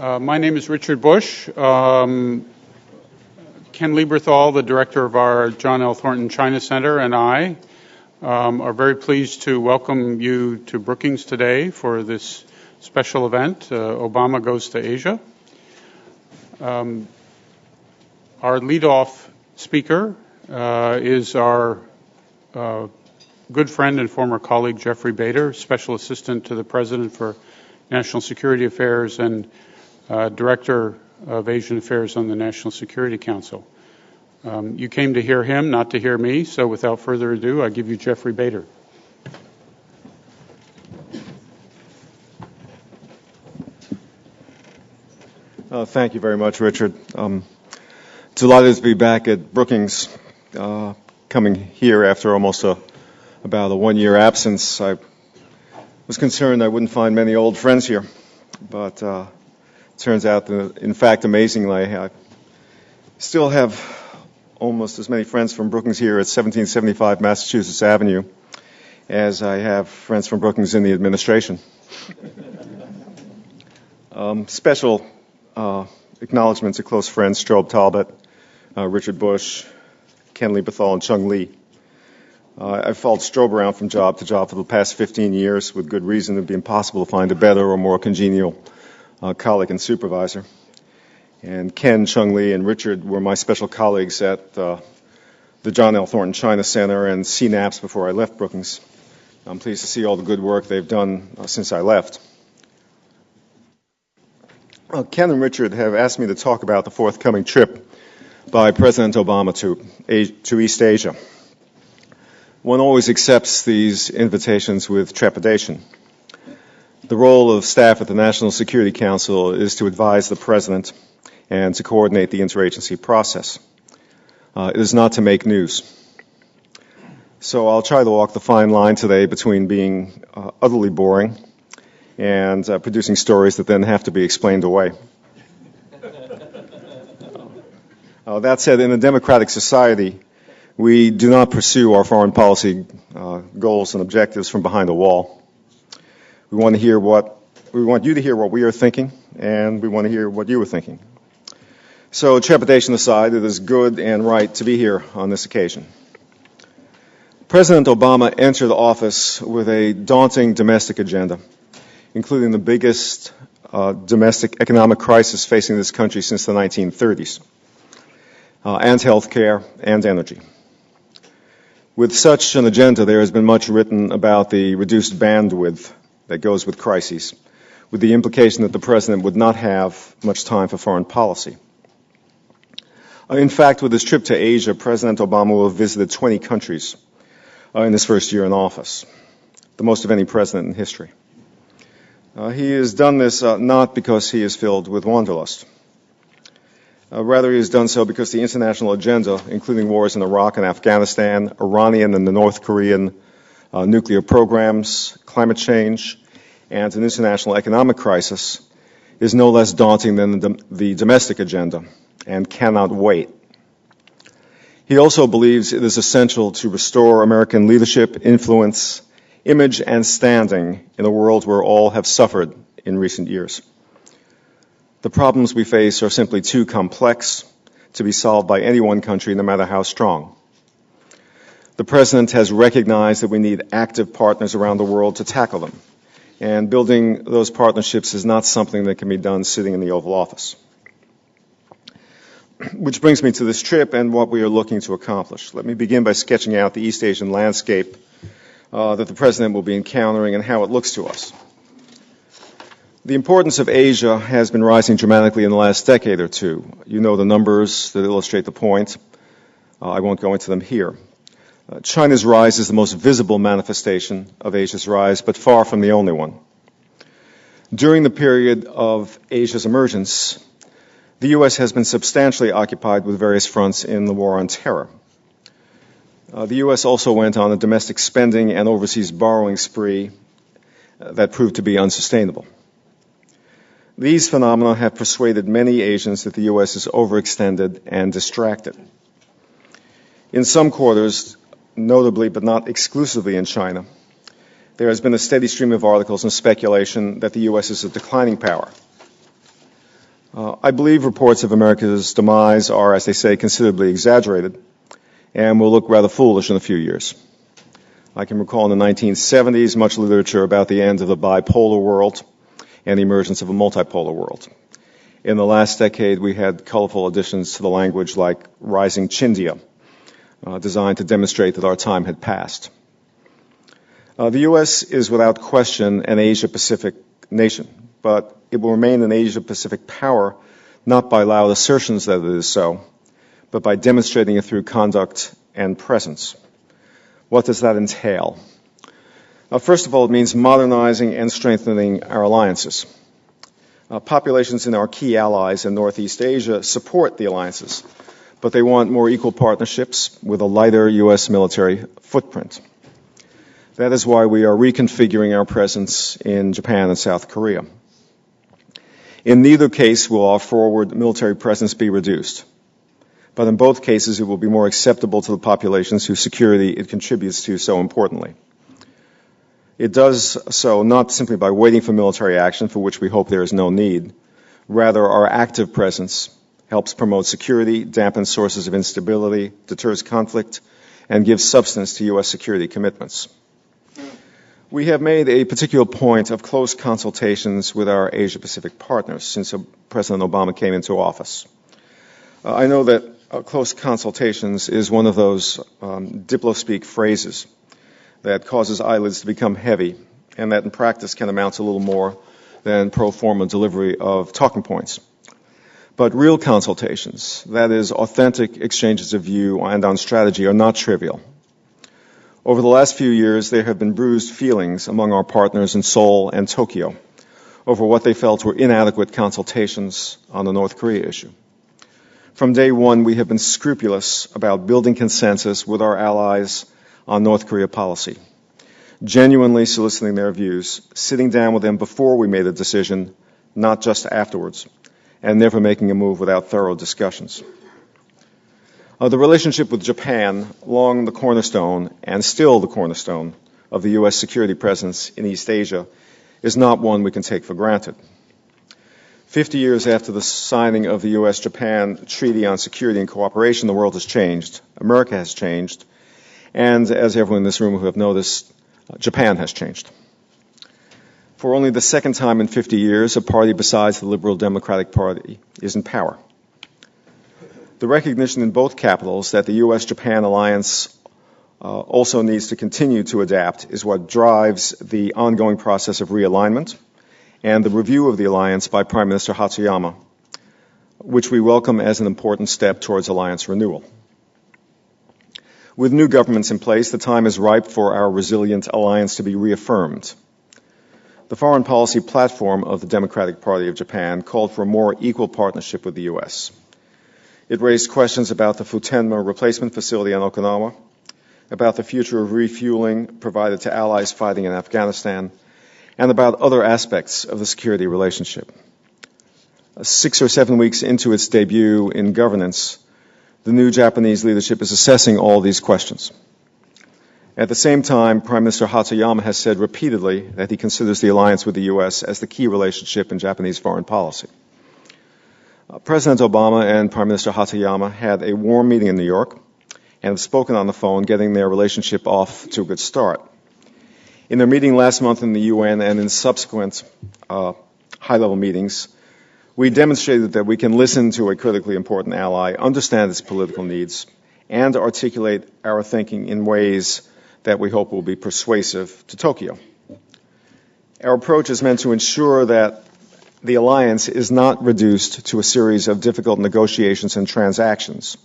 My name is Richard Bush. Ken Lieberthal, the director of our John L. Thornton China Center, and I are very pleased to welcome you to Brookings today for this special event, Obama Goes to Asia. Our leadoff speaker is our good friend and former colleague Jeffrey Bader, Special Assistant to the President for National Security Affairs and Director of Asian Affairs on the National Security Council. You came to hear him, not to hear me, so without further ado, I give you Jeffrey Bader. Thank you very much, Richard. Delighted to be back at Brookings, coming here after almost about a one-year absence. I was concerned I wouldn't find many old friends here, but turns out that, in fact, amazingly, I still have almost as many friends from Brookings here at 1775 Massachusetts Avenue as I have friends from Brookings in the administration. Special acknowledgments to close friends Strobe Talbot, Richard Bush, Ken Lieberthal, and Chung Lee. I've followed Strobe around from job to job for the past 15 years with good reason. It would be impossible to find a better or more congenial colleague and supervisor. And Ken, Chung Lee, and Richard were my special colleagues at the John L. Thornton China Center and CNAPS before I left Brookings. I'm pleased to see all the good work they've done since I left. Ken and Richard have asked me to talk about the forthcoming trip by President Obama to East Asia. One always accepts these invitations with trepidation. The role of staff at the National Security Council is to advise the President and to coordinate the interagency process. It is not to make news. So I'll try to walk the fine line today between being utterly boring and producing stories that then have to be explained away. That said, in a democratic society, we do not pursue our foreign policy goals and objectives from behind a wall. We want you to hear what we are thinking, and we want to hear what you are thinking. So, trepidation aside, it is good and right to be here on this occasion. President Obama entered office with a daunting domestic agenda, including the biggest domestic economic crisis facing this country since the 1930s, and health care and energy. With such an agenda, there has been much written about the reduced bandwidth that goes with crises, with the implication that the President would not have much time for foreign policy. In fact, with his trip to Asia, President Obama will have visited 20 countries in his first year in office, the most of any president in history. He has done this not because he is filled with wanderlust. Rather, he has done so because the international agenda, including wars in Iraq and Afghanistan, Iranian and the North Korean nuclear programs, climate change, and an international economic crisis, is no less daunting than the domestic agenda and cannot wait. He also believes it is essential to restore American leadership, influence, image, and standing in a world where all have suffered in recent years. The problems we face are simply too complex to be solved by any one country, no matter how strong. The President has recognized that we need active partners around the world to tackle them, and building those partnerships is not something that can be done sitting in the Oval Office. Which brings me to this trip and what we are looking to accomplish. Let me begin by sketching out the East Asian landscape that the President will be encountering and how it looks to us. The importance of Asia has been rising dramatically in the last decade or two. You know the numbers that illustrate the point. I won't go into them here. China's rise is the most visible manifestation of Asia's rise, but far from the only one. During the period of Asia's emergence, the U.S. has been substantially occupied with various fronts in the war on terror. The U.S. also went on a domestic spending and overseas borrowing spree that proved to be unsustainable. These phenomena have persuaded many Asians that the U.S. is overextended and distracted. In some quarters, notably but not exclusively in China, there has been a steady stream of articles and speculation that the U.S. is a declining power. I believe reports of America's demise are, as they say, considerably exaggerated and will look rather foolish in a few years. I can recall in the 1970s much literature about the end of the bipolar world and the emergence of a multipolar world. In the last decade, we had colorful additions to the language like rising Chindia, designed to demonstrate that our time had passed. The U.S. is without question an Asia-Pacific nation, but it will remain an Asia-Pacific power not by loud assertions that it is so, but by demonstrating it through conduct and presence. What does that entail? First of all, it means modernizing and strengthening our alliances. Populations in our key allies in Northeast Asia support the alliances, but they want more equal partnerships with a lighter U.S. military footprint. That is why we are reconfiguring our presence in Japan and South Korea. In neither case will our forward military presence be reduced, but in both cases it will be more acceptable to the populations whose security it contributes to so importantly. It does so not simply by waiting for military action, for which we hope there is no need. Rather, our active presence helps promote security, dampens sources of instability, deters conflict, and gives substance to U.S. security commitments. We have made a particular point of close consultations with our Asia-Pacific partners since President Obama came into office. I know that close consultations is one of those diplo-speak phrases that causes eyelids to become heavy, and that in practice can amount to little more than pro forma delivery of talking points. But real consultations, that is, authentic exchanges of view and on strategy, are not trivial. Over the last few years, there have been bruised feelings among our partners in Seoul and Tokyo over what they felt were inadequate consultations on the North Korea issue. From day one, we have been scrupulous about building consensus with our allies on North Korea policy, genuinely soliciting their views, sitting down with them before we made a decision, not just afterwards, and never making a move without thorough discussions. The relationship with Japan, long the cornerstone and still the cornerstone of the U.S. security presence in East Asia, is not one we can take for granted. 50 years after the signing of the U.S.-Japan Treaty on Security and Cooperation, the world has changed. America has changed. And as everyone in this room who have noticed, Japan has changed. For only the second time in 50 years, a party besides the Liberal Democratic Party is in power. The recognition in both capitals that the U.S.-Japan alliance also needs to continue to adapt is what drives the ongoing process of realignment and the review of the alliance by Prime Minister Hatsuyama, which we welcome as an important step towards alliance renewal. With new governments in place, the time is ripe for our resilient alliance to be reaffirmed. The foreign policy platform of the Democratic Party of Japan called for a more equal partnership with the U.S. It raised questions about the Futenma replacement facility on Okinawa, about the future of refueling provided to allies fighting in Afghanistan, and about other aspects of the security relationship. 6 or 7 weeks into its debut in governance, the new Japanese leadership is assessing all these questions. At the same time, Prime Minister Hatsuyama has said repeatedly that he considers the alliance with the U.S. as the key relationship in Japanese foreign policy. President Obama and Prime Minister Hatsuyama had a warm meeting in New York and have spoken on the phone, getting their relationship off to a good start. In their meeting last month in the UN and in subsequent high-level meetings, we demonstrated that we can listen to a critically important ally, understand its political needs, and articulate our thinking in ways that we hope will be persuasive to Tokyo. Our approach is meant to ensure that the alliance is not reduced to a series of difficult negotiations and transactions,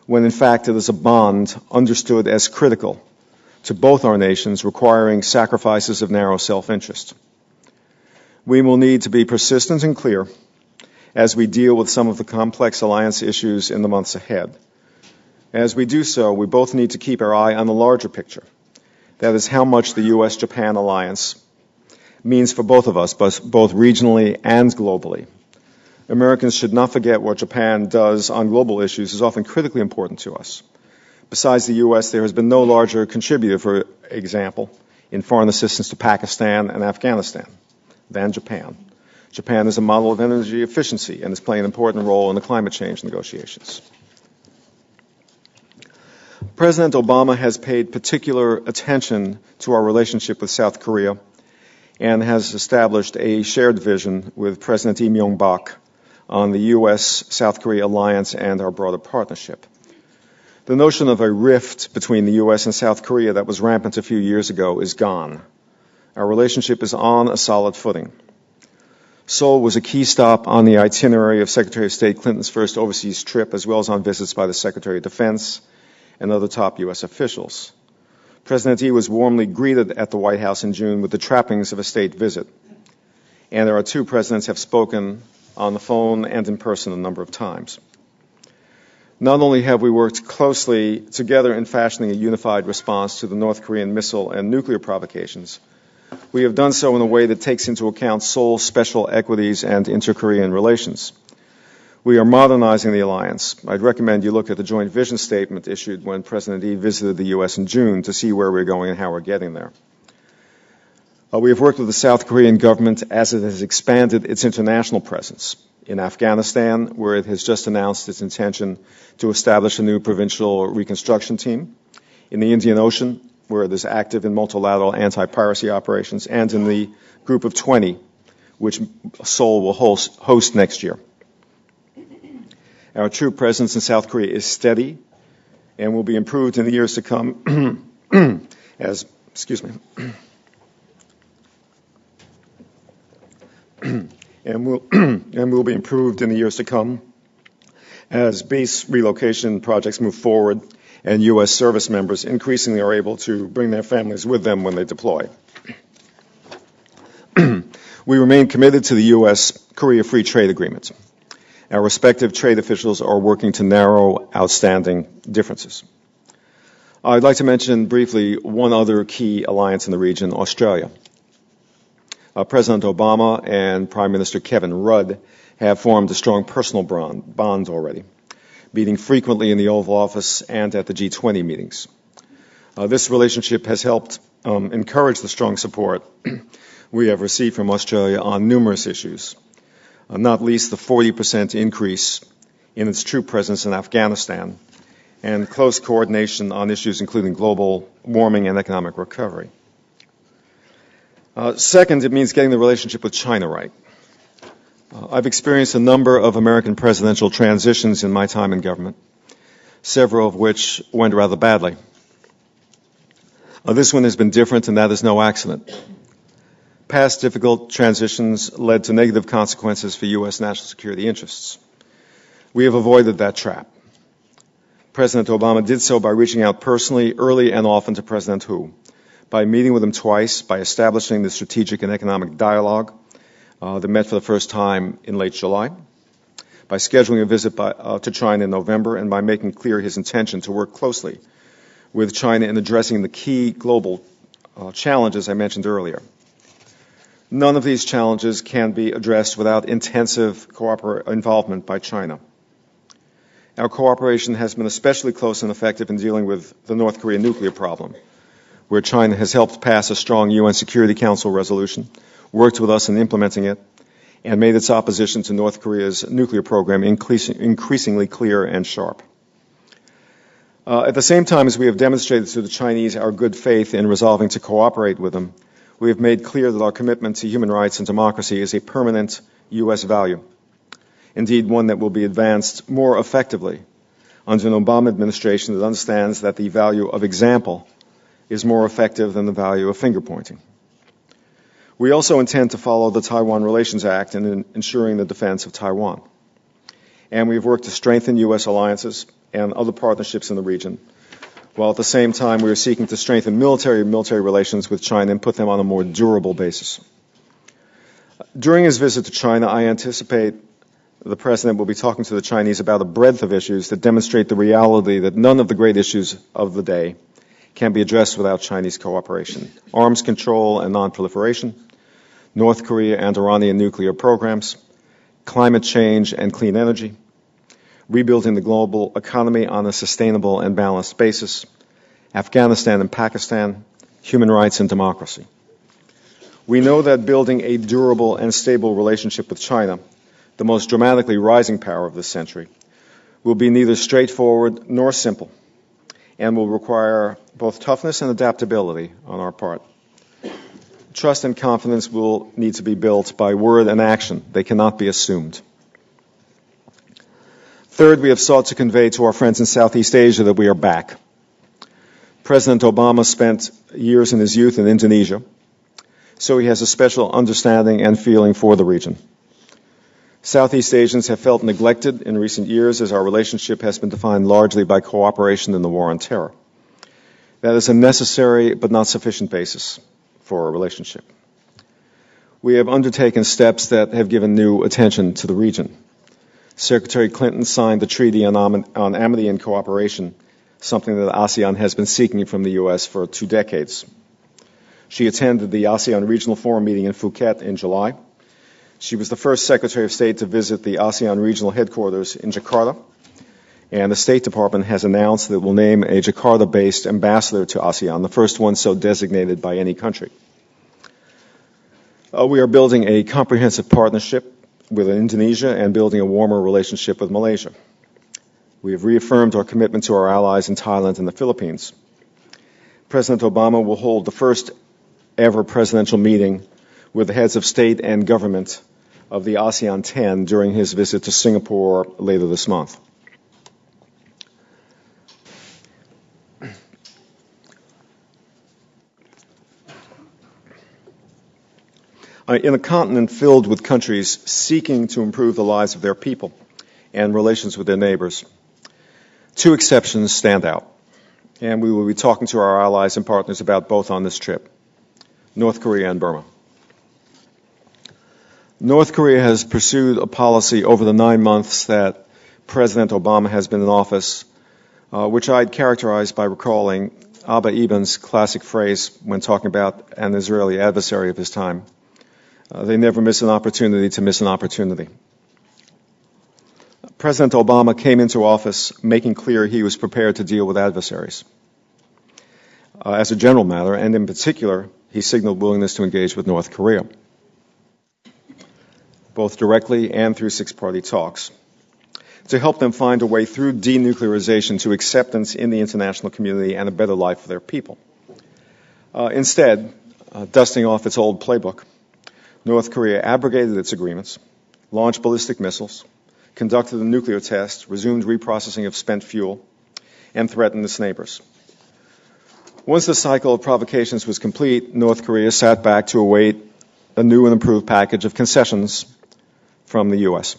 when in fact it is a bond understood as critical to both our nations, requiring sacrifices of narrow self-interest. We will need to be persistent and clear as we deal with some of the complex alliance issues in the months ahead. As we do so, we both need to keep our eye on the larger picture. That is how much the U.S.-Japan alliance means for both of us, both regionally and globally. Americans should not forget what Japan does on global issues is often critically important to us. Besides the U.S., there has been no larger contributor, for example, in foreign assistance to Pakistan and Afghanistan than Japan. Japan is a model of energy efficiency and is playing an important role in the climate change negotiations. President Obama has paid particular attention to our relationship with South Korea and has established a shared vision with President Lee Myung-bak on the U.S.-South Korea alliance and our broader partnership. The notion of a rift between the U.S. and South Korea that was rampant a few years ago is gone. Our relationship is on a solid footing. Seoul was a key stop on the itinerary of Secretary of State Clinton's first overseas trip, as well as on visits by the Secretary of Defense and other top U.S. officials. President Lee was warmly greeted at the White House in June with the trappings of a state visit. And our two presidents have spoken on the phone and in person a number of times. Not only have we worked closely together in fashioning a unified response to the North Korean missile and nuclear provocations, we have done so in a way that takes into account Seoul's special equities and inter-Korean relations. We are modernizing the alliance. I'd recommend you look at the joint vision statement issued when President Lee visited the U.S. in June to see where we're going and how we're getting there. We have worked with the South Korean government as it has expanded its international presence. In Afghanistan, where it has just announced its intention to establish a new provincial reconstruction team, in the Indian Ocean, where it is active in multilateral anti-piracy operations, and in the Group of 20, which Seoul will host next year. Our troop presence in South Korea is steady and will be improved in the years to come as, and will be improved in the years to come as base relocation projects move forward and U.S. service members increasingly are able to bring their families with them when they deploy. We remain committed to the U.S.-Korea Free Trade Agreement. Our respective trade officials are working to narrow outstanding differences. I'd like to mention briefly one other key alliance in the region, Australia. President Obama and Prime Minister Kevin Rudd have formed a strong personal bond already, meeting frequently in the Oval Office and at the G20 meetings. This relationship has helped encourage the strong support we have received from Australia on numerous issues, not least the 40% increase in its troop presence in Afghanistan and close coordination on issues including global warming and economic recovery. Second, it means getting the relationship with China right. I've experienced a number of American presidential transitions in my time in government, several of which went rather badly. This one has been different, and that is no accident. Past difficult transitions led to negative consequences for U.S. national security interests. We have avoided that trap. President Obama did so by reaching out personally, early and often to President Hu, by meeting with him twice, by establishing the strategic and economic dialogue that met for the first time in late July, by scheduling a visit to China in November, and by making clear his intention to work closely with China in addressing the key global challenges I mentioned earlier. None of these challenges can be addressed without intensive involvement by China. Our cooperation has been especially close and effective in dealing with the North Korean nuclear problem, where China has helped pass a strong UN Security Council resolution, worked with us in implementing it, and made its opposition to North Korea's nuclear program increasingly clear and sharp. At the same time as we have demonstrated to the Chinese our good faith in resolving to cooperate with them, we have made clear that our commitment to human rights and democracy is a permanent U.S. value, indeed one that will be advanced more effectively under an Obama administration that understands that the value of example is more effective than the value of finger-pointing. We also intend to follow the Taiwan Relations Act in ensuring the defense of Taiwan. And we've worked to strengthen U.S. alliances and other partnerships in the region, while at the same time we are seeking to strengthen military relations with China and put them on a more durable basis. During his visit to China, I anticipate the President will be talking to the Chinese about a breadth of issues that demonstrate the reality that none of the great issues of the day can be addressed without Chinese cooperation. Arms control and non-proliferation, North Korea and Iranian nuclear programs, climate change and clean energy, rebuilding the global economy on a sustainable and balanced basis, Afghanistan and Pakistan, human rights and democracy. We know that building a durable and stable relationship with China, the most dramatically rising power of this century, will be neither straightforward nor simple, and will require both toughness and adaptability on our part. Trust and confidence will need to be built by word and action. They cannot be assumed. Third, we have sought to convey to our friends in Southeast Asia that we are back. President Obama spent years in his youth in Indonesia, so he has a special understanding and feeling for the region. Southeast Asians have felt neglected in recent years as our relationship has been defined largely by cooperation in the war on terror. That is a necessary but not sufficient basis for a relationship. We have undertaken steps that have given new attention to the region. Secretary Clinton signed the Treaty on Amity and Cooperation, something that ASEAN has been seeking from the U.S. for 2 decades. She attended the ASEAN Regional Forum meeting in Phuket in July. She was the first Secretary of State to visit the ASEAN Regional Headquarters in Jakarta, and the State Department has announced that it will name a Jakarta-based ambassador to ASEAN, the first one so designated by any country. We are building a comprehensive partnership with Indonesia and building a warmer relationship with Malaysia. We have reaffirmed our commitment to our allies in Thailand and the Philippines. President Obama will hold the first ever presidential meeting with the heads of state and government of the ASEAN 10 during his visit to Singapore later this month. In a continent filled with countries seeking to improve the lives of their people and relations with their neighbors, 2 exceptions stand out, and we will be talking to our allies and partners about both on this trip: North Korea and Burma. North Korea has pursued a policy over the 9 months that President Obama has been in office, which I'd characterize by recalling Abba Eban's classic phrase when talking about an Israeli adversary of his time: they never miss an opportunity to miss an opportunity. President Obama came into office making clear he was prepared to deal with adversaries. As a general matter, and in particular, he signaled willingness to engage with North Korea, both directly and through 6-party talks, to help them find a way through denuclearization to acceptance in the international community and a better life for their people. Instead, dusting off its old playbook, North Korea abrogated its agreements, launched ballistic missiles, conducted a nuclear test, resumed reprocessing of spent fuel, and threatened its neighbors. Once the cycle of provocations was complete, North Korea sat back to await a new and improved package of concessions from the U.S.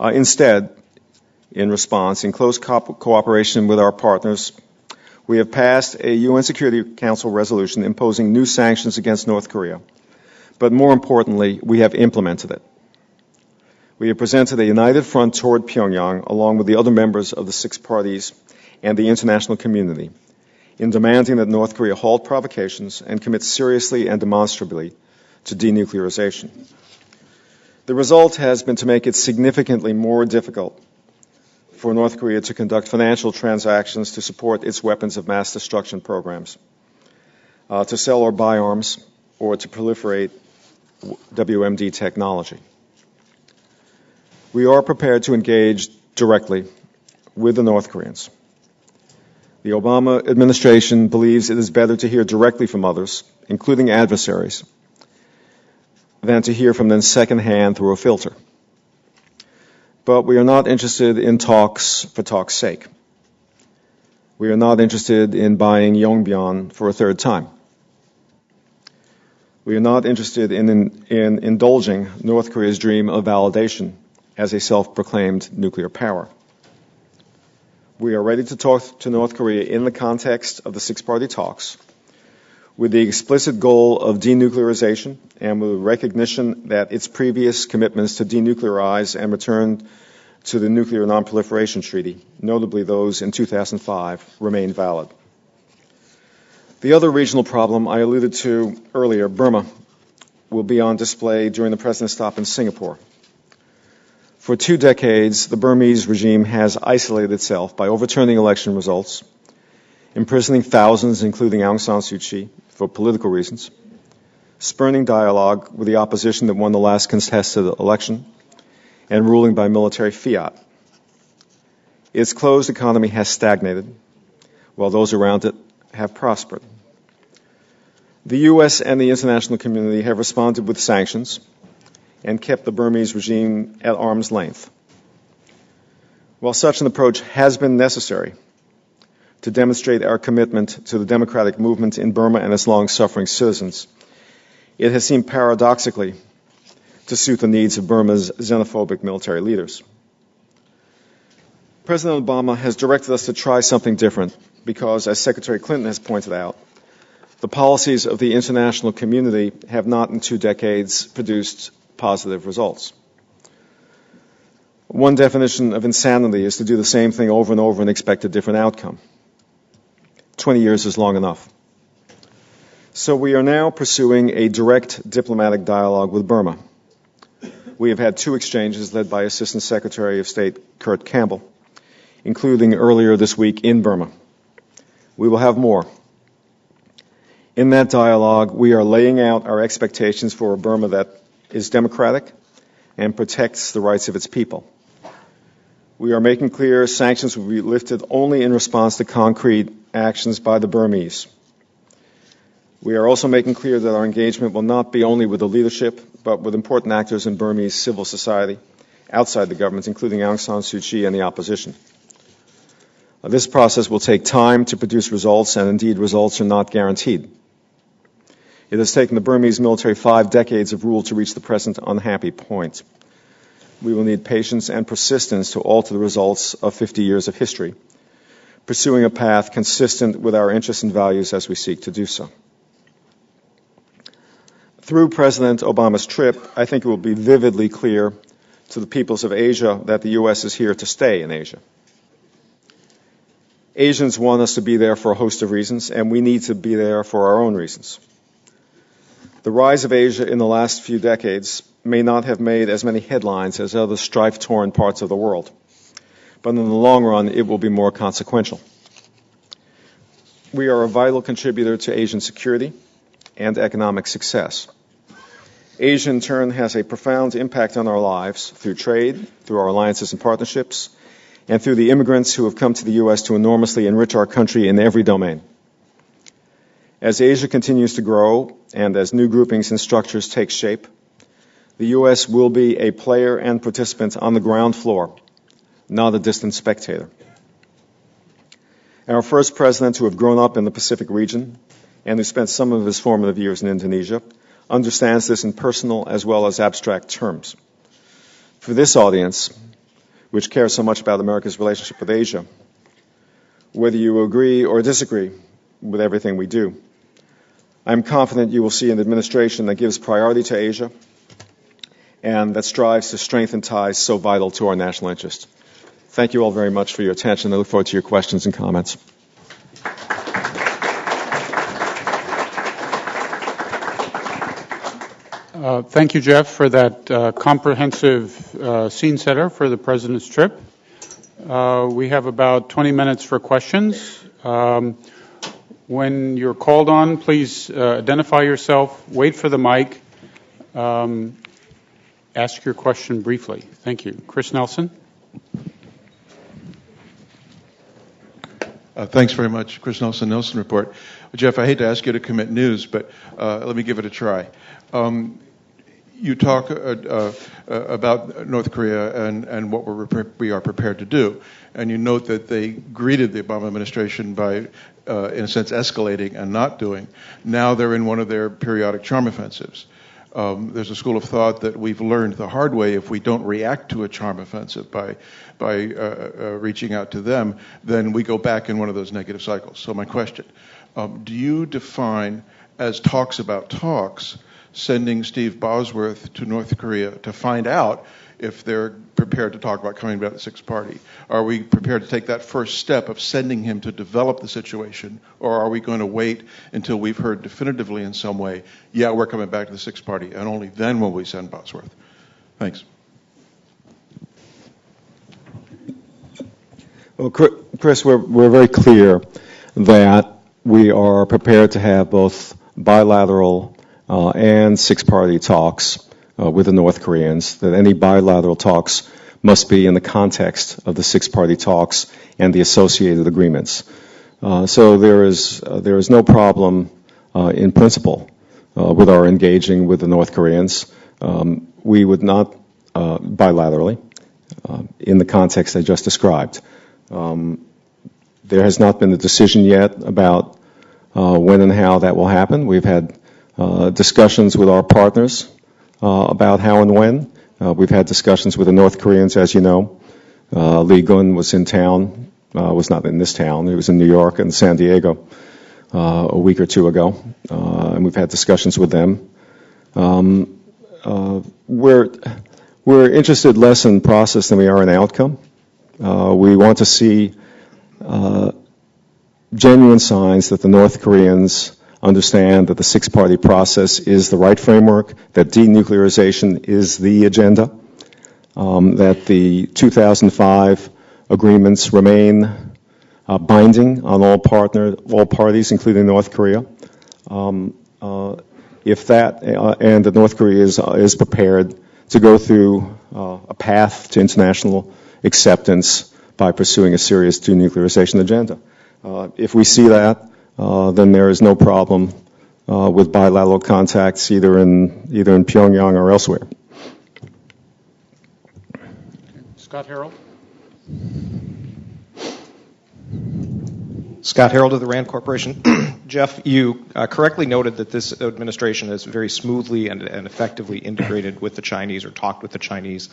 Instead, in response, in close cooperation with our partners, we have passed a UN Security Council resolution imposing new sanctions against North Korea. But more importantly, we have implemented it. We have presented a united front toward Pyongyang, along with the other members of the 6 parties and the international community, in demanding that North Korea halt provocations and commit seriously and demonstrably to denuclearization. The result has been to make it significantly more difficult for North Korea to conduct financial transactions to support its weapons of mass destruction programs, to sell or buy arms, or to proliferate WMD technology. We are prepared to engage directly with the North Koreans. The Obama administration believes it is better to hear directly from others, including adversaries, than to hear from them secondhand through a filter. But we are not interested in talks for talk's sake. We are not interested in buying Yongbyon for a 3rd time. We are not interested in indulging North Korea's dream of validation as a self-proclaimed nuclear power. We are ready to talk to North Korea in the context of the 6-party talks, with the explicit goal of denuclearization and with recognition that its previous commitments to denuclearize and return to the Nuclear Non-Proliferation Treaty, notably those in 2005, remain valid. The other regional problem I alluded to earlier, Burma, will be on display during the President's stop in Singapore. For 2 decades, the Burmese regime has isolated itself by overturning election results, imprisoning thousands, including Aung San Suu Kyi, for political reasons, spurning dialogue with the opposition that won the last contested election, and ruling by military fiat. Its closed economy has stagnated, while those around it have prospered. The U.S. and the international community have responded with sanctions and kept the Burmese regime at arm's length. While such an approach has been necessary to demonstrate our commitment to the democratic movement in Burma and its long-suffering citizens, it has seemed paradoxically to suit the needs of Burma's xenophobic military leaders. President Obama has directed us to try something different because, as Secretary Clinton has pointed out, the policies of the international community have not in 2 decades produced positive results. One definition of insanity is to do the same thing over and over and expect a different outcome. 20 years is long enough. So we are now pursuing a direct diplomatic dialogue with Burma. We have had 2 exchanges led by Assistant Secretary of State Kurt Campbell, including earlier this week in Burma. We will have more. In that dialogue, we are laying out our expectations for a Burma that is democratic and protects the rights of its people. We are making clear sanctions will be lifted only in response to concrete actions by the Burmese. We are also making clear that our engagement will not be only with the leadership, but with important actors in Burmese civil society outside the government, including Aung San Suu Kyi and the opposition. This process will take time to produce results, and indeed results are not guaranteed. It has taken the Burmese military 5 decades of rule to reach the present unhappy point. We will need patience and persistence to alter the results of 50 years of history, pursuing a path consistent with our interests and values as we seek to do so. Through President Obama's trip, I think it will be vividly clear to the peoples of Asia that the U.S. is here to stay in Asia. Asians want us to be there for a host of reasons, and we need to be there for our own reasons. The rise of Asia in the last few decades may not have made as many headlines as other strife-torn parts of the world, but in the long run, it will be more consequential. We are a vital contributor to Asian security and economic success. Asia, in turn, has a profound impact on our lives through trade, through our alliances and partnerships, and through the immigrants who have come to the U.S. to enormously enrich our country in every domain. As Asia continues to grow and as new groupings and structures take shape, the U.S. will be a player and participant on the ground floor, not a distant spectator. Our first president, who have grown up in the Pacific region and who spent some of his formative years in Indonesia, understands this in personal as well as abstract terms. For this audience, which cares so much about America's relationship with Asia, whether you agree or disagree with everything we do, I'm confident you will see an administration that gives priority to Asia and that strives to strengthen ties so vital to our national interest. Thank you all very much for your attention. I look forward to your questions and comments. Thank you, Jeff, for that comprehensive scene setter for the President's trip. We have about 20 minutes for questions. When you're called on, please identify yourself, wait for the mic, ask your question briefly. Thank you. Chris Nelson. Thanks very much. Chris Nelson, Nelson Report. Jeff, I hate to ask you to commit news, but let me give it a try. You talk about North Korea and what we are prepared to do, and you note that they greeted the Obama administration by, in a sense, escalating and not doing. Now they're in one of their periodic charm offensives. There's a school of thought that we've learned the hard way: if we don't react to a charm offensive by reaching out to them, then we go back in one of those negative cycles. So my question, do you define as talks about talks sending Steve Bosworth to North Korea to find out if they're prepared to talk about coming back to the Sixth Party? Are we prepared to take that first step of sending him to develop the situation, or are we going to wait until we've heard definitively in some way, yeah, we're coming back to the Sixth Party, and only then will we send Bosworth? Thanks. Well, Chris, we're very clear that we are prepared to have both bilateral and six-party talks with the North Koreans, that any bilateral talks must be in the context of the six-party talks and the associated agreements. So there is no problem in principle with our engaging with the North Koreans. We would not bilaterally in the context I just described. There has not been a decision yet about when and how that will happen. We've had discussions with our partners about how and when. We've had discussions with the North Koreans, as you know. Lee Gun was in town, was not in this town, he was in New York and San Diego a week or two ago, and we've had discussions with them. We're interested less in process than we are in outcome. We want to see genuine signs that the North Koreans understand that the six-party process is the right framework, that denuclearization is the agenda, that the 2005 agreements remain binding on all parties, including North Korea. If that, and that North Korea is prepared to go through a path to international acceptance by pursuing a serious denuclearization agenda. If we see that, then there is no problem with bilateral contacts either in Pyongyang or elsewhere. Scott Harold. Scott Harold of the RAND Corporation. Jeff, you correctly noted that this administration has very smoothly and effectively integrated with the Chinese or talked with the Chinese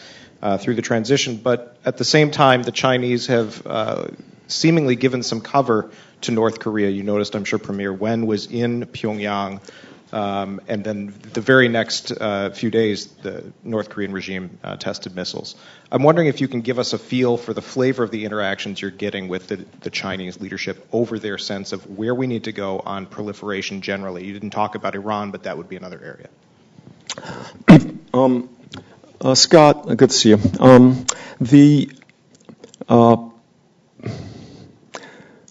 through the transition, but at the same time the Chinese have seemingly given some cover to North Korea. You noticed, I'm sure, Premier Wen was in Pyongyang, and then the very next few days, the North Korean regime tested missiles. I'm wondering if you can give us a feel for the flavor of the interactions you're getting with the Chinese leadership over their sense of where we need to go on proliferation generally. You didn't talk about Iran, but that would be another area. Scott, good to see you.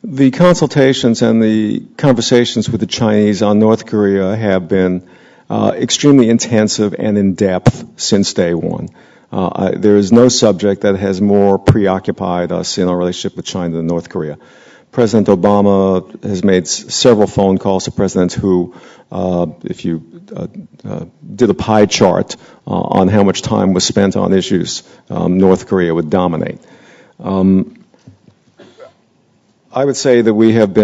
The consultations and the conversations with the Chinese on North Korea have been extremely intensive and in-depth since day one. There is no subject that has more preoccupied us in our relationship with China than North Korea. President Obama has made several phone calls to presidents who, if you did a pie chart on how much time was spent on issues, North Korea would dominate. I would say that we have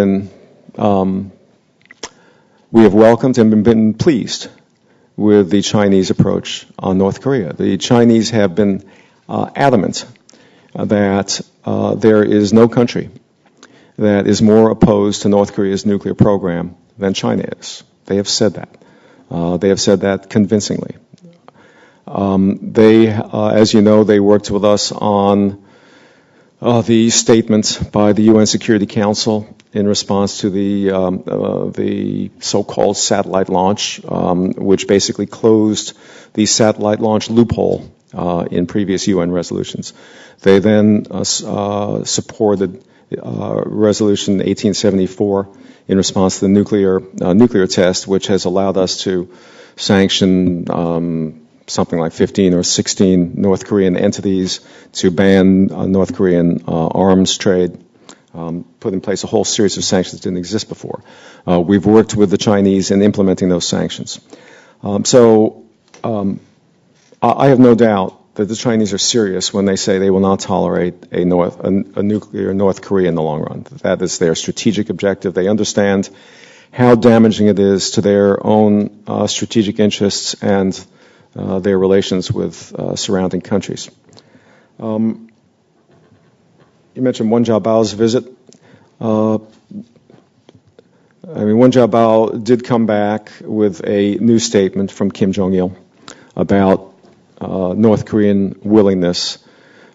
welcomed and been pleased with the Chinese approach on North Korea. The Chinese have been adamant that there is no country that is more opposed to North Korea's nuclear program than China is. They have said that. They have said that convincingly. As you know, they worked with us on the statement by the UN Security Council in response to the so-called satellite launch, which basically closed the satellite launch loophole in previous UN resolutions. They then supported Resolution 1874 in response to the nuclear test, which has allowed us to sanction something like 15 or 16 North Korean entities, to ban North Korean arms trade, put in place a whole series of sanctions that didn't exist before. We've worked with the Chinese in implementing those sanctions. I have no doubt that the Chinese are serious when they say they will not tolerate a nuclear North Korea in the long run. That is their strategic objective. They understand how damaging it is to their own strategic interests and their relations with surrounding countries. You mentioned Wen Jiabao's visit. Wen Jiabao did come back with a new statement from Kim Jong-il about North Korean willingness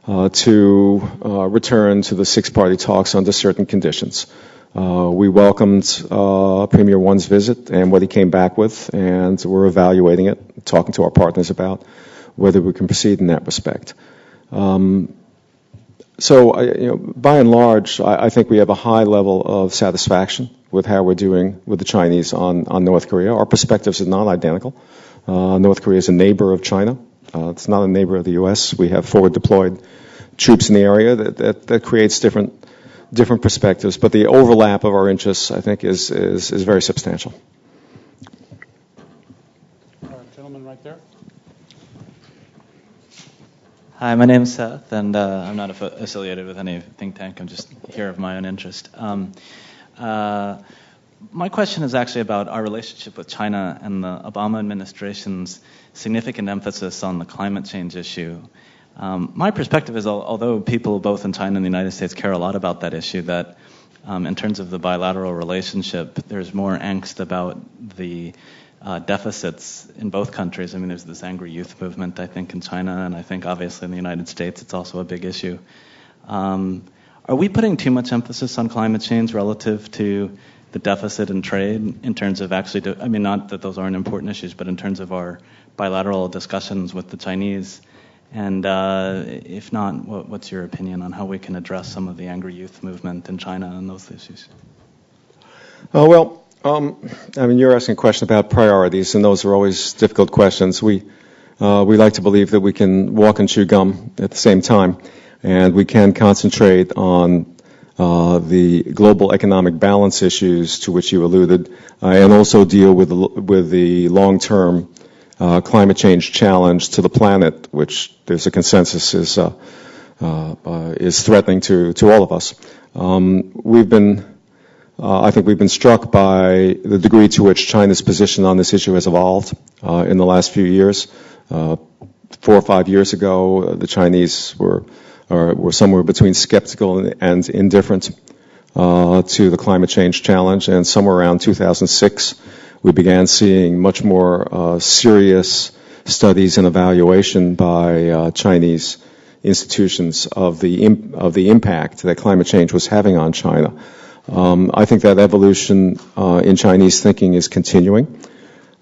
to return to the six-party talks under certain conditions. We welcomed Premier Wen's visit and what he came back with, and we're evaluating it, talking to our partners about whether we can proceed in that respect. by and large, I think we have a high level of satisfaction with how we're doing with the Chinese on North Korea. Our perspectives are not identical. North Korea is a neighbor of China. It's not a neighbor of the U.S. We have forward deployed troops in the area that creates different perspectives. But the overlap of our interests, I think, is very substantial. Gentleman right there. Hi, my name is Seth, and I'm not affiliated with any think tank. I'm just here of my own interest. My question is actually about our relationship with China and the Obama administration's significant emphasis on the climate change issue. My perspective is, although people both in China and the United States care a lot about that issue, that in terms of the bilateral relationship, there's more angst about the deficits in both countries. I mean, there's this angry youth movement, I think, in China, and I think obviously in the United States it's also a big issue. Are we putting too much emphasis on climate change relative to the deficit in trade in terms of actually, I mean, not that those aren't important issues, but in terms of our bilateral discussions with the Chinese? And if not, what's your opinion on how we can address some of the angry youth movement in China and those issues? You're asking a question about priorities, and those are always difficult questions. We like to believe that we can walk and chew gum at the same time, and we can concentrate on the global economic balance issues to which you alluded, and also deal with the long-term climate change challenge to the planet, which there's a consensus is threatening to all of us. I think we've been struck by the degree to which China's position on this issue has evolved in the last few years. 4 or 5 years ago, the Chinese were somewhere between skeptical and indifferent to the climate change challenge, and somewhere around 2006, we began seeing much more serious studies and evaluation by Chinese institutions of the impact that climate change was having on China. I think that evolution in Chinese thinking is continuing.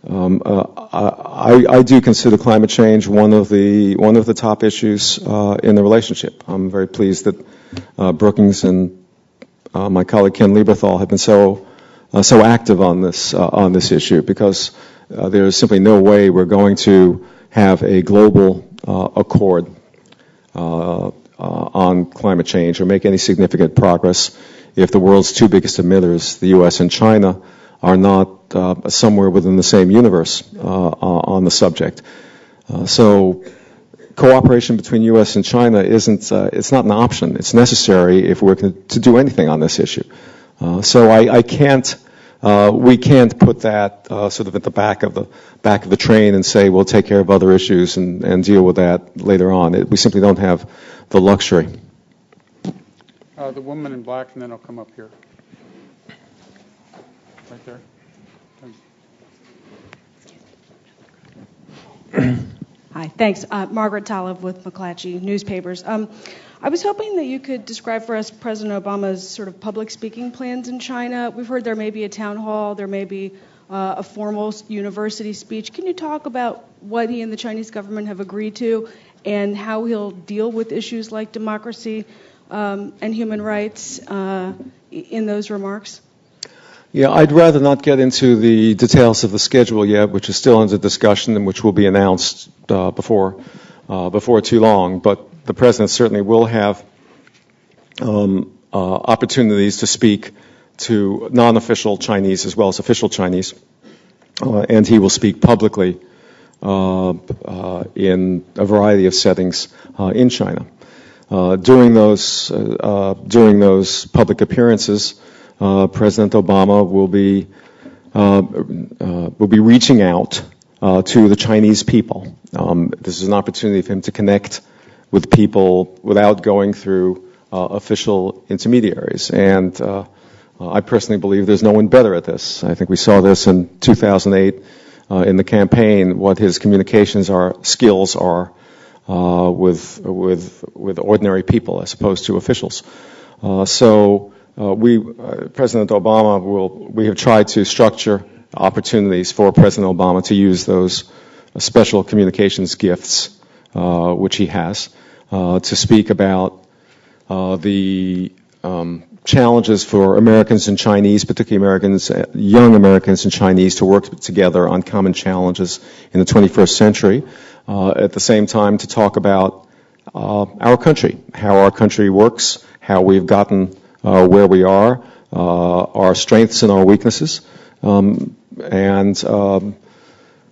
I do consider climate change one of the top issues in the relationship. I'm very pleased that Brookings and my colleague Ken Lieberthal have been so active on this issue, because there is simply no way we're going to have a global accord on climate change or make any significant progress if the world's two biggest emitters, the U.S. and China, are not somewhere within the same universe on the subject. So cooperation between U.S. and China it's not an option. It's necessary if we're to do anything on this issue. So we can't put that sort of at the back of the train and say we'll take care of other issues and deal with that later on. We simply don't have the luxury. The woman in black, and then I'll come up here. Right there. Hi, thanks. Margaret Talev with McClatchy Newspapers. I was hoping that you could describe for us President Obama's sort of public speaking plans in China. We've heard there may be a town hall, there may be a formal university speech. Can you talk about what he and the Chinese government have agreed to and how he'll deal with issues like democracy and human rights in those remarks? Yeah, I'd rather not get into the details of the schedule yet, which is still under discussion and which will be announced before too long. But the president certainly will have opportunities to speak to non-official Chinese as well as official Chinese, and he will speak publicly in a variety of settings in China. During those public appearances, President Obama will be reaching out to the Chinese people. This is an opportunity for him to connect with people without going through official intermediaries. And I personally believe there's no one better at this. I think we saw this in 2008 in the campaign, what his communications skills are with ordinary people as opposed to officials. President Obama we have tried to structure opportunities for President Obama to use those special communications gifts, which he has, to speak about the challenges for Americans and Chinese, particularly Americans, young Americans and Chinese, to work together on common challenges in the 21st century. At the same time, to talk about our country, how our country works, how we've gotten where we are, our strengths and our weaknesses, and to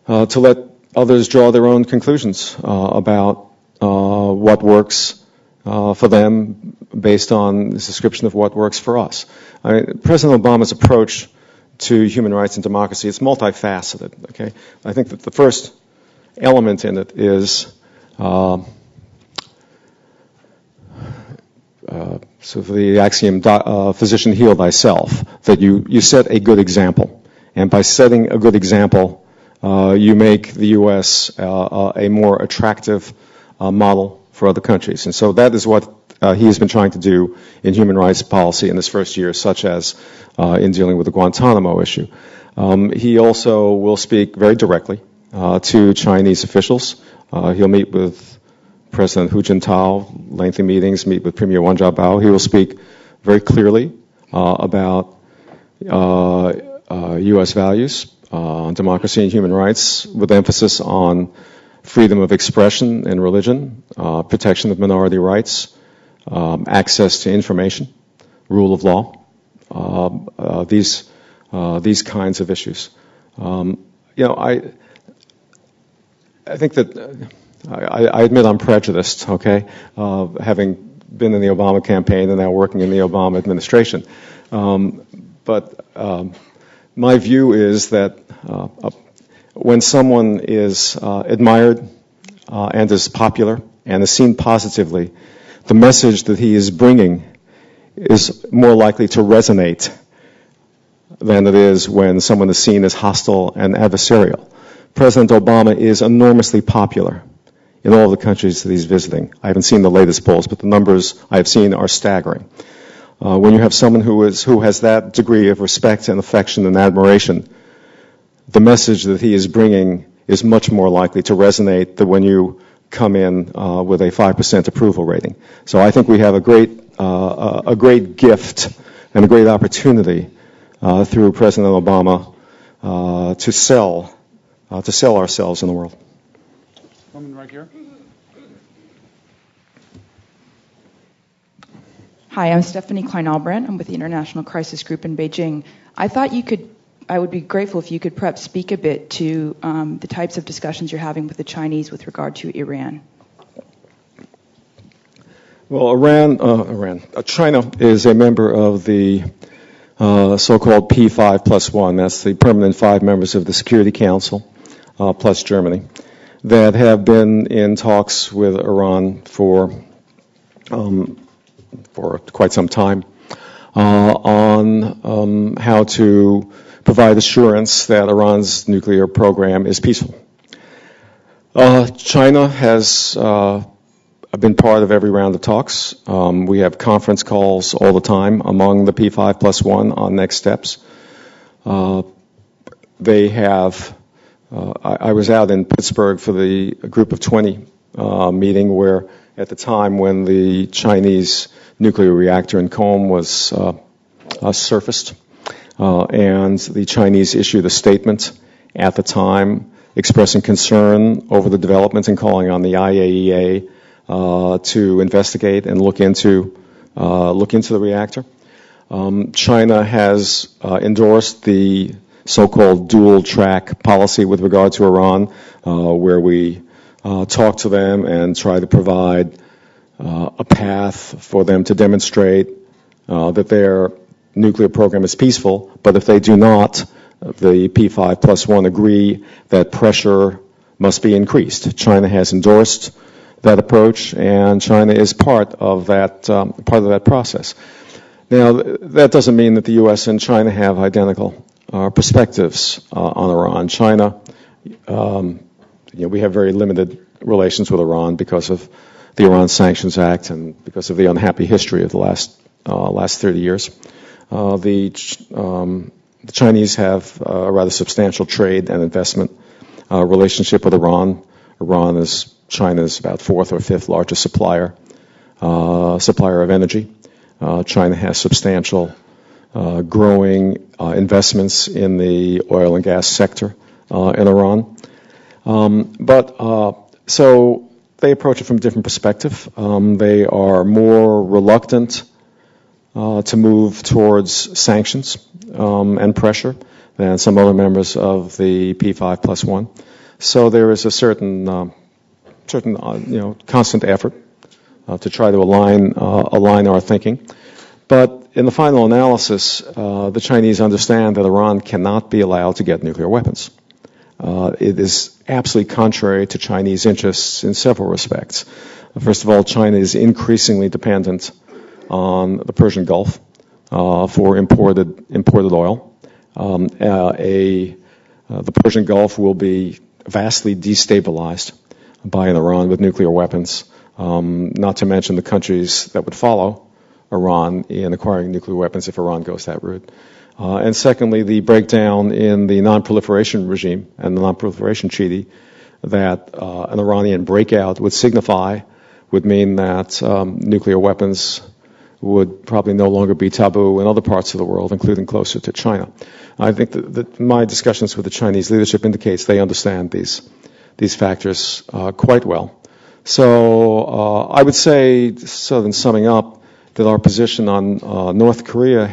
let others draw their own conclusions about what works for them based on this description of what works for us. President Obama's approach to human rights and democracy is multifaceted. Okay, I think that the first element in it is so for the axiom, physician, heal thyself, that you set a good example. And by setting a good example, you make the U.S. A more attractive model for other countries. And so that is what he has been trying to do in human rights policy in this first year, such as in dealing with the Guantanamo issue. He also will speak very directly to Chinese officials. He'll meet with President Hu Jintao, lengthy meetings, meet with Premier Wen Jiabao. He will speak very clearly about U.S. values, on democracy and human rights, with emphasis on freedom of expression and religion, protection of minority rights, access to information, rule of law, these kinds of issues. I think that I admit I'm prejudiced, okay, having been in the Obama campaign and now working in the Obama administration. But my view is that when someone is admired and is popular and is seen positively, the message that he is bringing is more likely to resonate than it is when someone is seen as hostile and adversarial. President Obama is enormously popular in all of the countries that he's visiting. I haven't seen the latest polls, but the numbers I've seen are staggering. When you have someone who has that degree of respect and affection and admiration, the message that he is bringing is much more likely to resonate than when you come in with a 5% approval rating. So I think we have a great gift and a great opportunity through President Obama to sell ourselves in the world. Woman right here. Hi, I'm Stephanie Klein-Albrandt. I'm with the International Crisis Group in Beijing. I would be grateful if you could perhaps speak a bit to the types of discussions you're having with the Chinese with regard to Iran. Well, China is a member of the so-called P5+1. That's the permanent 5 members of the Security Council, plus Germany, that have been in talks with Iran for quite some time on how to provide assurance that Iran's nuclear program is peaceful. China has been part of every round of talks. We have conference calls all the time among the P5+1 on next steps. They have. I was out in Pittsburgh for the Group of 20 meeting where, at the time when the Chinese nuclear reactor in Qom was surfaced, and the Chinese issued a statement at the time expressing concern over the developments and calling on the IAEA to investigate and look into the reactor. China has endorsed the so-called dual-track policy with regard to Iran, where we talk to them and try to provide a path for them to demonstrate that their nuclear program is peaceful, but if they do not, the P5+1 agree that pressure must be increased. China has endorsed that approach, and China is part of that process. Now, that doesn't mean that the U.S. and China have identical perspectives on Iran. China, we have very limited relations with Iran because of the Iran Sanctions Act and because of the unhappy history of the last 30 years. The Chinese have a rather substantial trade and investment relationship with Iran. Iran is China's about 4th or 5th largest supplier supplier of energy. China has substantial growing investments in the oil and gas sector in Iran. So they approach it from a different perspective. They are more reluctant to move towards sanctions and pressure than some other members of the P5+1. So there is a certain constant effort to try to align our thinking. But in the final analysis, the Chinese understand that Iran cannot be allowed to get nuclear weapons. It is absolutely contrary to Chinese interests in several respects. First of all, China is increasingly dependent on the Persian Gulf for imported oil. The Persian Gulf will be vastly destabilized by an Iran with nuclear weapons, not to mention the countries that would follow Iran in acquiring nuclear weapons if Iran goes that route. And secondly, the breakdown in the non-proliferation regime and the non-proliferation treaty that an Iranian breakout would signify would mean that nuclear weapons would probably no longer be taboo in other parts of the world, including closer to China. I think that my discussions with the Chinese leadership indicates they understand these factors quite well. So I would say, so in summing up, that our position on North Korea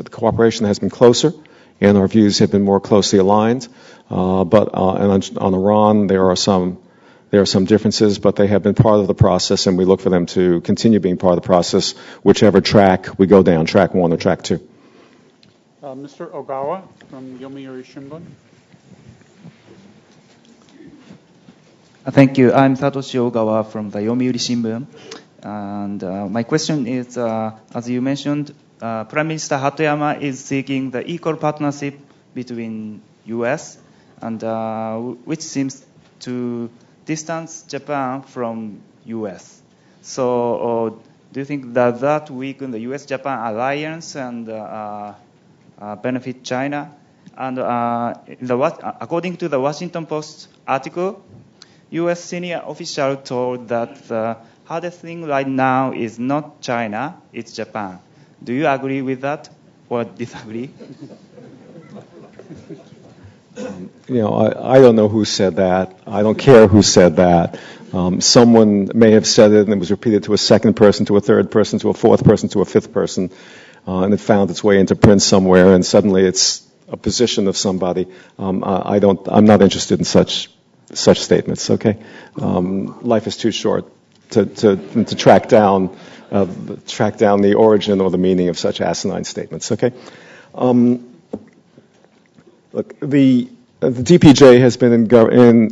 cooperation has been closer, and our views have been more closely aligned. But on Iran, there are some differences, but they have been part of the process, and we look for them to continue being part of the process, whichever track we go down, track 1 or track 2. Mr. Ogawa from Yomiuri Shimbun. Thank you. I'm Satoshi Ogawa from the Yomiuri Shimbun. And my question is, as you mentioned, Prime Minister Hatoyama is seeking the equal partnership between U.S. and which seems to distance Japan from U.S. So do you think that weaken the U.S.-Japan alliance and benefit China? And according to the Washington Post article, U.S. senior official told that the hardest thing right now is not China, it's Japan. Do you agree with that or disagree? I don't know who said that. I don't care who said that. Someone may have said it and it was repeated to a second person, to a third person, to a fourth person, to a fifth person, and it found its way into print somewhere, and suddenly it's a position of somebody. I'm not interested in such statements. Okay, life is too short to track down the origin or the meaning of such asinine statements. Okay. Look, the DPJ has been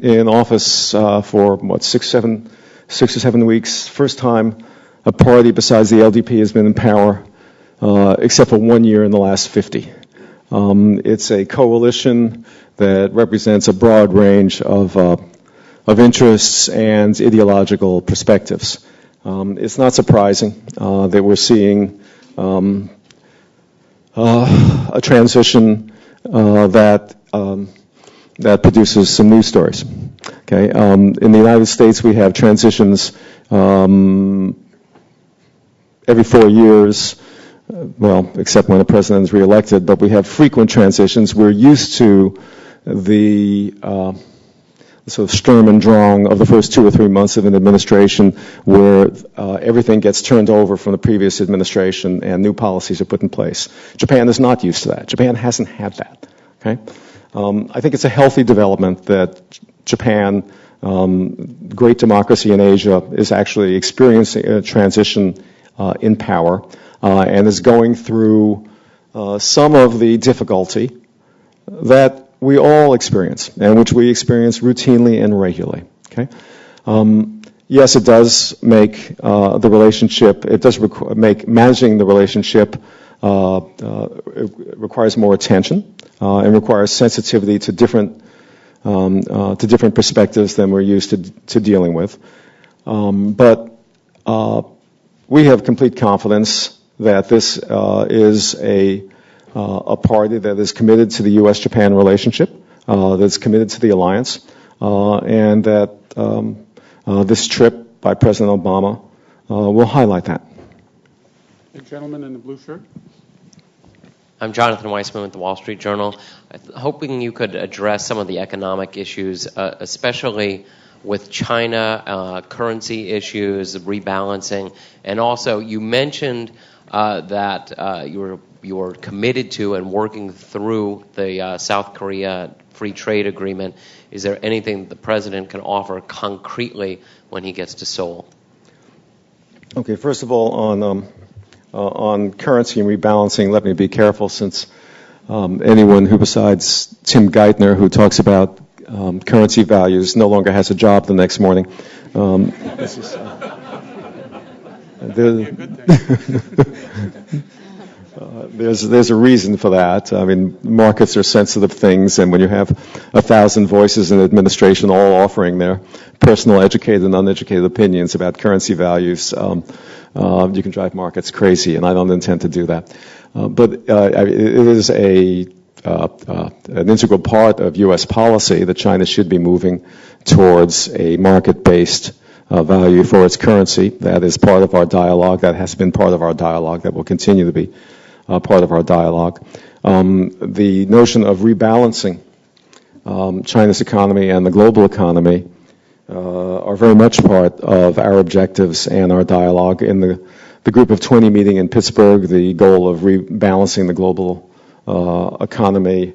in office for 6 or 7 weeks. First time a party besides the LDP has been in power, except for 1 year in the last 50. It's a coalition that represents a broad range of interests and ideological perspectives. It's not surprising that we're seeing a transition that produces some news stories. Okay, in the United States we have transitions every 4 years. Well, except when the president is reelected, but we have frequent transitions. We're used to the sort of Sturm und Drang of the first 2 or 3 months of an administration where everything gets turned over from the previous administration and new policies are put in place. Japan is not used to that. Japan hasn't had that. Okay? I think it's a healthy development that Japan, great democracy in Asia, is actually experiencing a transition in power and is going through some of the difficulty that we all experience, and which we experience routinely and regularly. Okay, yes, it does make the relationship. It does make managing the relationship. It requires more attention and requires sensitivity to different perspectives than we're used to dealing with. But we have complete confidence that this is a party that is committed to the U.S.-Japan relationship, that's committed to the alliance, and that this trip by President Obama we'll highlight that. The gentleman in the blue shirt. I'm Jonathan Weissman with the Wall Street Journal. Hoping you could address some of the economic issues, especially with China, currency issues, rebalancing, and also you mentioned that you're committed to and working through the South Korea free trade agreement. Is there anything that the president can offer concretely when he gets to Seoul? Okay, first of all, on currency and rebalancing, let me be careful, since anyone who besides Tim Geithner, who talks about currency values, no longer has a job the next morning. This is, there's a reason for that. I mean, markets are sensitive things, and when you have 1,000 voices in administration all offering their personal educated and uneducated opinions about currency values, you can drive markets crazy, and I don't intend to do that. But it is an integral part of U.S. policy that China should be moving towards a market-based value for its currency. That is part of our dialogue. That has been part of our dialogue. That will continue to be part of our dialogue. The notion of rebalancing China's economy and the global economy are very much part of our objectives and our dialogue. In the Group of 20 meeting in Pittsburgh, the goal of rebalancing the global economy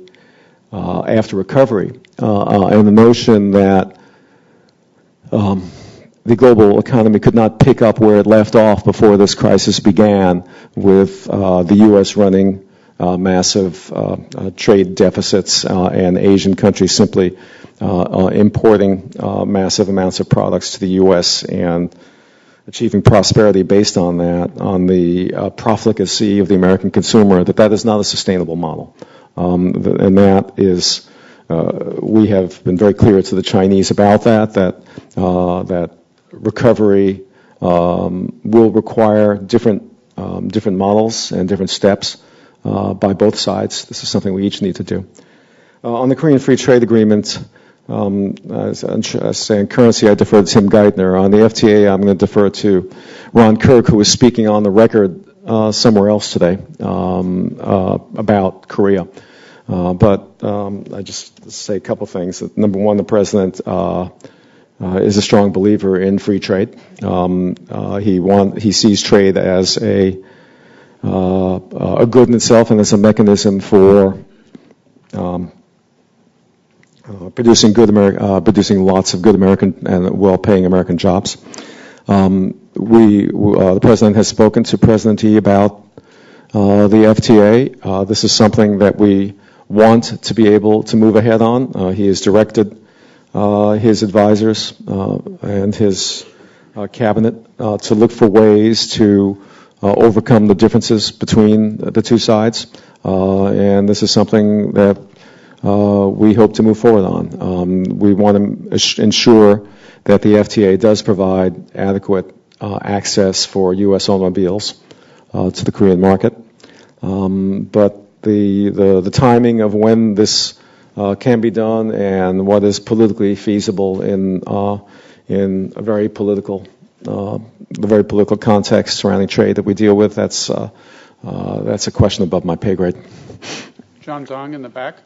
after recovery, and the notion that the global economy could not pick up where it left off before this crisis began, with the U.S. running massive trade deficits and Asian countries simply importing massive amounts of products to the U.S. and achieving prosperity based on that, on the profligacy of the American consumer, that is not a sustainable model. And that is, we have been very clear to the Chinese about that recovery will require different models and different steps by both sides. This is something we each need to do. On the Korean Free Trade Agreement, as I say, in currency, I defer to Tim Geithner. On the FTA, I'm going to defer to Ron Kirk, who was speaking on the record somewhere else today about Korea. But I just say a couple things. Number one, the president is a strong believer in free trade. He sees trade as a good in itself and as a mechanism for producing lots of good American and well-paying American jobs. The president has spoken to President Xi about the FTA. This is something that we want to be able to move ahead on. He has directed his advisors and his cabinet to look for ways to overcome the differences between the two sides, and this is something that we hope to move forward on. We want to ensure that the FTA does provide adequate access for U.S. automobiles to the Korean market, but the timing of when this can be done and what is politically feasible in a very political context surrounding trade that we deal with, that's a question above my pay grade. John Zhang in the back.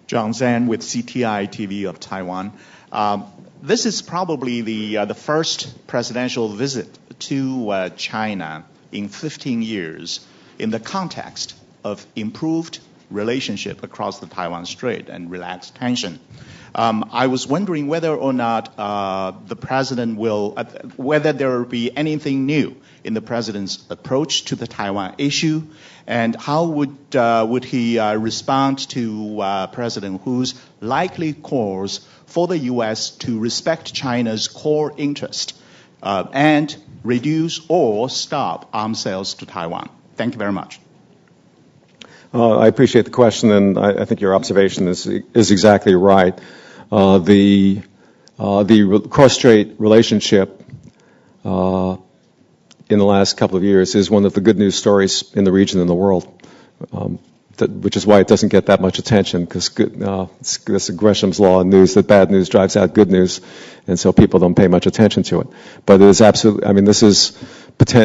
John Zhang with CTI TV of Taiwan. This is probably the first presidential visit to China in 15 years in the context of improved relationship across the Taiwan Strait and relaxed tension. I was wondering whether or not the president whether there will be anything new in the president's approach to the Taiwan issue, and how would he respond to President Hu's likely calls for the U.S. to respect China's core interest and reduce or stop arms sales to Taiwan? Thank you very much. I appreciate the question, and I think your observation is exactly right. The cross-strait relationship in the last couple of years is one of the good news stories in the region and the world. which is why it doesn't get that much attention, because it's Gresham's law in news that bad news drives out good news, and so people don't pay much attention to it. But it is absolutely, I mean, this has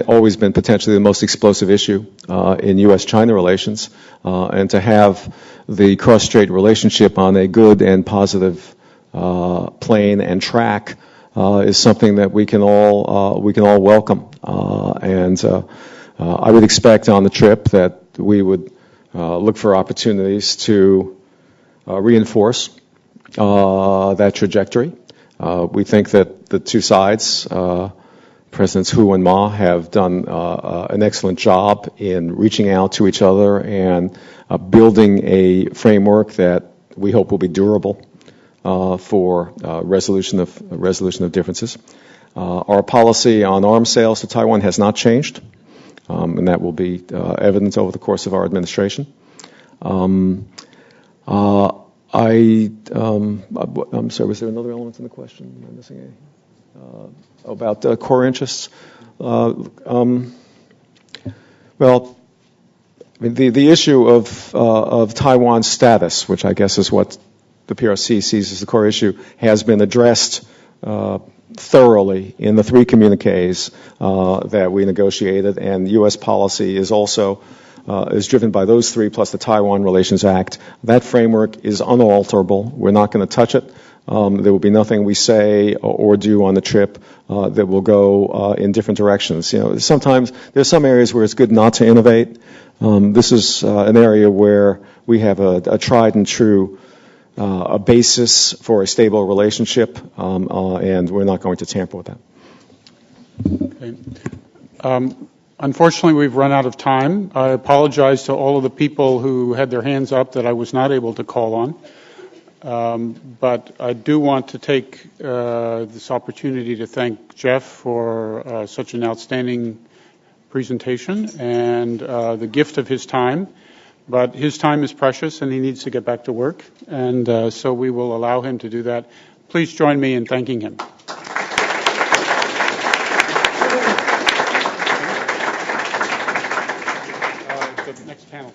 always been potentially the most explosive issue in U.S.-China relations, and to have the cross-strait relationship on a good and positive plane and track is something that we can all welcome, and I would expect on the trip that we would look for opportunities to reinforce that trajectory. We think that the two sides, Presidents Hu and Ma, have done an excellent job in reaching out to each other and building a framework that we hope will be durable for resolution of differences. Our policy on arms sales to Taiwan has not changed, and that will be evident over the course of our administration. I'm sorry, was there another element in the question? Am I missing any? About core interests? Well, I mean, the issue of Taiwan's status, which I guess is what the PRC sees as the core issue, has been addressed thoroughly in the three communiques that we negotiated, and U.S. policy is also is driven by those three plus the Taiwan Relations Act. That framework is unalterable. We're not going to touch it. There will be nothing we say or do on the trip that will go in different directions. You know, sometimes there's some areas where it's good not to innovate. This is an area where we have a tried and true a basis for a stable relationship, and we're not going to tamper with that. Okay. Unfortunately, we've run out of time. I apologize to all of the people who had their hands up that I was not able to call on. But I do want to take this opportunity to thank Jeff for such an outstanding presentation and the gift of his time. But his time is precious, and he needs to get back to work. And so we will allow him to do that. Please join me in thanking him. The next panel.